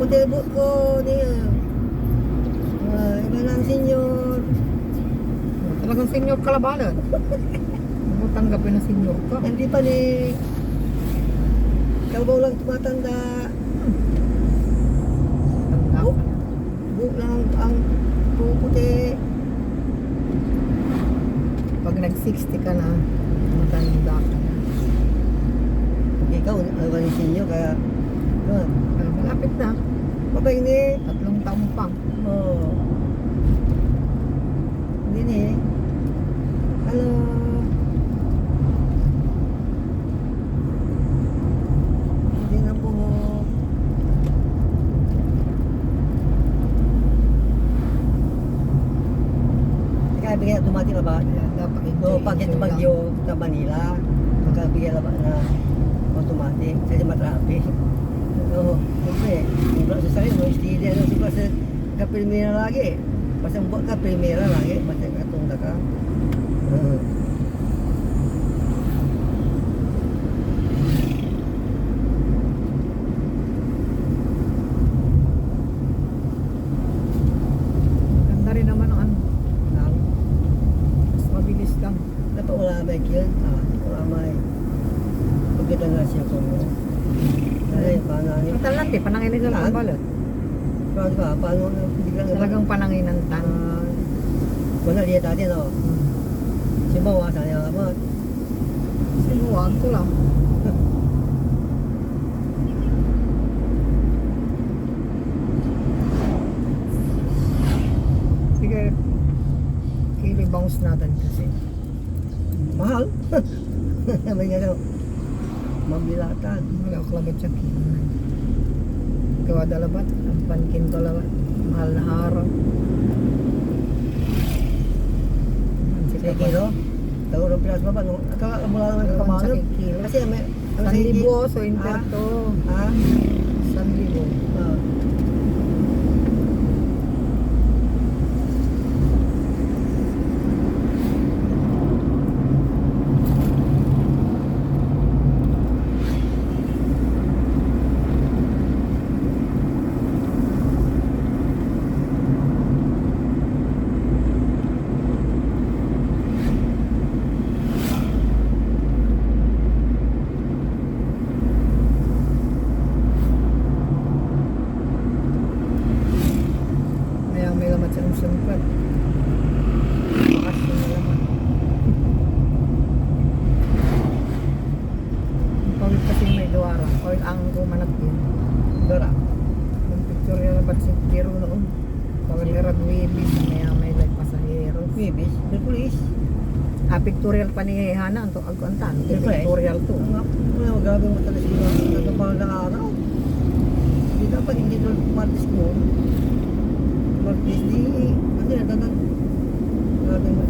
puti buhok ko niya. Iba ng senyor. Talagang senior ka labanan. Mo tanggapin na senior ka. Hindi pa ni Kabaw lang tumatanda. Tanda ka na. Buhok lang ang puputi. Pag nag-60 ka na, matanda ka na. Ikaw, iba ng senyor kaya Malapit na. mabay ni. 3 taon pa. Oo. Hindi ni. Ano? Hindi na po. Kaya bigyan dumating na ba? Kaya dapat So, pag ito enjoy lang. bagyo sa Manila, magkabigyan na ba na automatic kasi matraffic. So, siyempre, ibang sa sarili mo, steady ano sa kasi kapilmira lagi. Basta buat ka primera lagi, basta katunda ka. Ganda rin naman ang ano. Nang, Mas mabilis lang. dapat wala may kill, wala may pagkita na siya kung ay, paano ano, Matalan di, pananginan sa Saan? balot. paano ba, paano biglang Talagang pananginan tan. wala dia tadi no, si bawa saya amat. Sinuwag ko lang. Sige, kili-bounce natin kasi. Mahal. May nga daw, mabilatan. Wala ako labat sa kinan. Gawa dalabat, ang pankin ko labat. Mahal na araw. Sige kilo, tago ng pilas ba no? Mula naman ka kamalo. Kilo. Kasi may, ang San sige, libo, so interto. ha? San libo. Ah. May lamat sa sumpat. Bakasyon na laman. Ang pawit kasi may duwara. Or ang kumanat yun. Dora. Yung picture yung labat si Tiro noon. Pawit erad wibis. May like pasahero. Bibis, may pulis. Pictorial pa ni Hana. Ang agkantan. Siyempre. Pictorial to. Wala, grabe mo talaga siguro. Ito pa na araw. Hindi dapat hindi doon Martis mo. Martis di, kasi nagdagan. Grabe mo.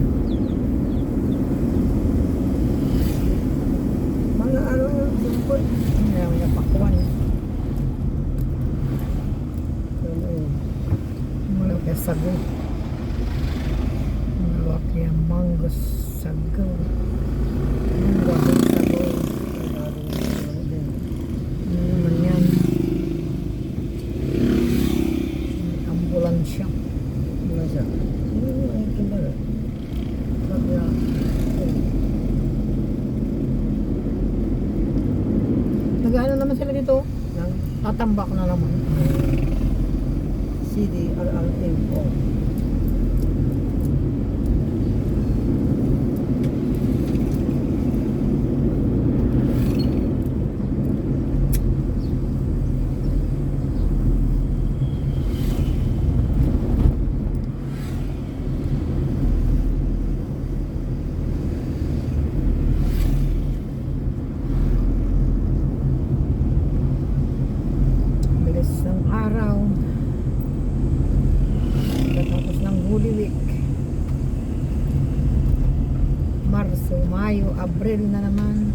Mga araw, siyempre. May pakuan. Mula kaya sago. Mula kaya mango sago. Mula kaya sago. Ano naman yan? Ambulansya. Wala siya. Ay, kimbara. Sabi na, Nag-ano naman sila dito? ng Tatambak na naman. CDRRMO. Bilis ng araw. Katapos ng Holy Week. Marso, Mayo, Abril na naman.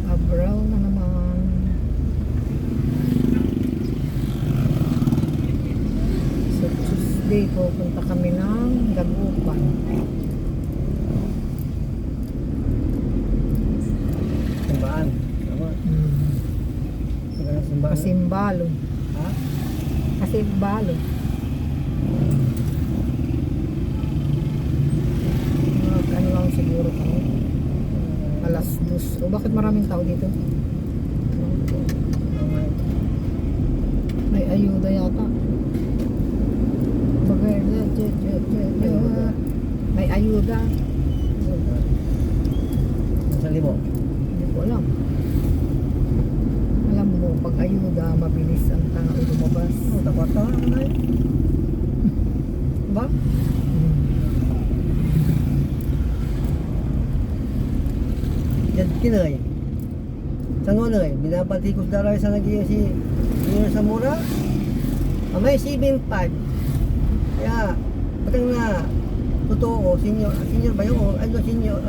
Abril na naman. So Tuesday, pupunta kami ng Dagupan. Tumbaan. Tama. Hmm. Saka Simbalo. Kasimbalo. Ha? Kasimbalo. Ano lang siguro kami. Alas 2. O bakit maraming tao dito? May ayuda yata. Bagay, may ayuda. Isang libo. Hindi ko alam. Alam mo, pag ayuda, mabilis ang tao lumabas. Takot na lang na. Ba? Diyan kinoy. Sa ngonoy, binabatikos daray sa nagiyo si Mayor Zamora. May 7.5. Kaya, patang na totoo, senior ba yun? Ano, senior.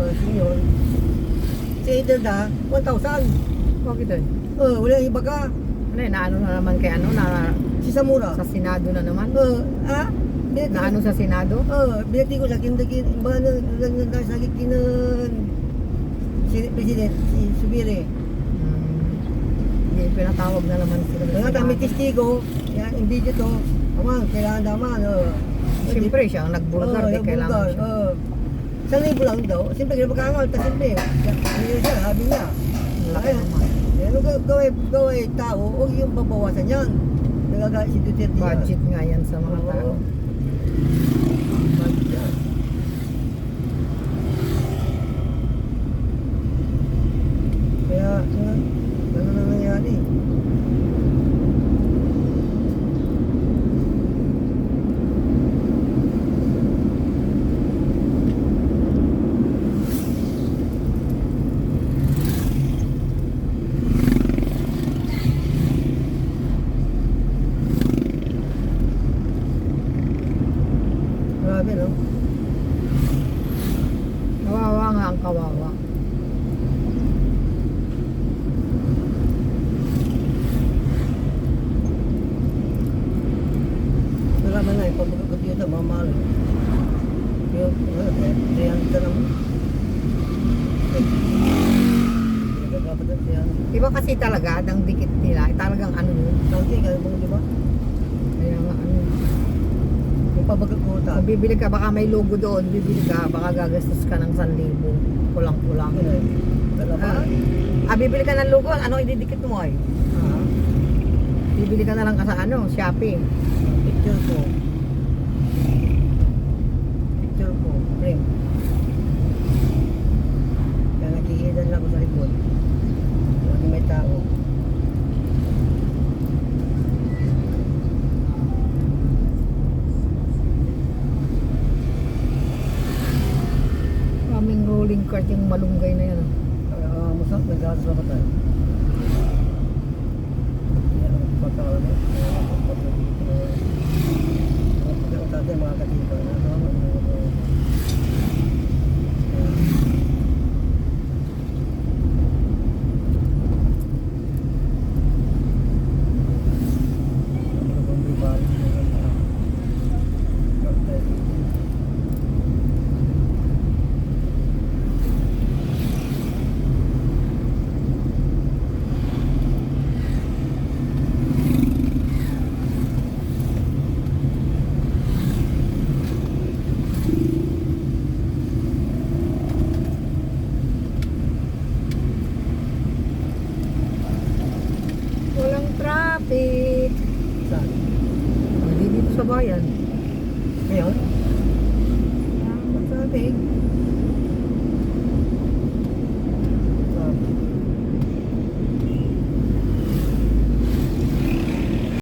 Si Idelda, 1,000. Bakit doon? Wala iba ka. Ano yun, naano na naman kay ano, na Si Zamora. sa Senado na naman? Naano? Naano sa Senado? Binati ko sa kindakin, ba na sa kinan si President, si Subiri. Hindi, pinatawag na naman sila. Mga kami testigo, yan, yung video to, amang, kailangan naman, Siyempre siya ang nagbulgar, di kailangan siya. Isang libo lang daw, siyempre, kinabakangal, tapos siyempre, hindi siya, sabi niya. Laki naman. Ano gaway tao, huwag yung babawasan yan. Nagagalit si Duterte. Budget nga yan sa mga tao. Budget yan. Kaya, ano na nangyari? Grabe, no? Kawawa nga ang kawawa. Nalaman na, pag-computer, mamahal. Yung, kaya ka naman. Dapat na siya. Iba kasi talaga, ang dikit nila, talagang ano yun. Tangki, kaya mo, di ba? Kaya nga ano. Yung pabagkakuta. Kung bibili ka, baka may logo doon, bibili ka, baka gagastos ka ng 1,000. Kulang-kulang. Bibili ka ng logo, ano ididikit mo ay? Bibili ka na lang ka sa ano, Shopee. Picture ko. Picture ko. Frame. Kaya nakikilan lang ako sa likod. Lagi may tao. Kaming rolling cart yung malunggay na yan. Masak, nag-gas na ba tayo? Pagkakalan mo. Pagkakalan mga katipa. Walang traffic. Saan? Hindi dito sa bayan. Ngayon? Masabi.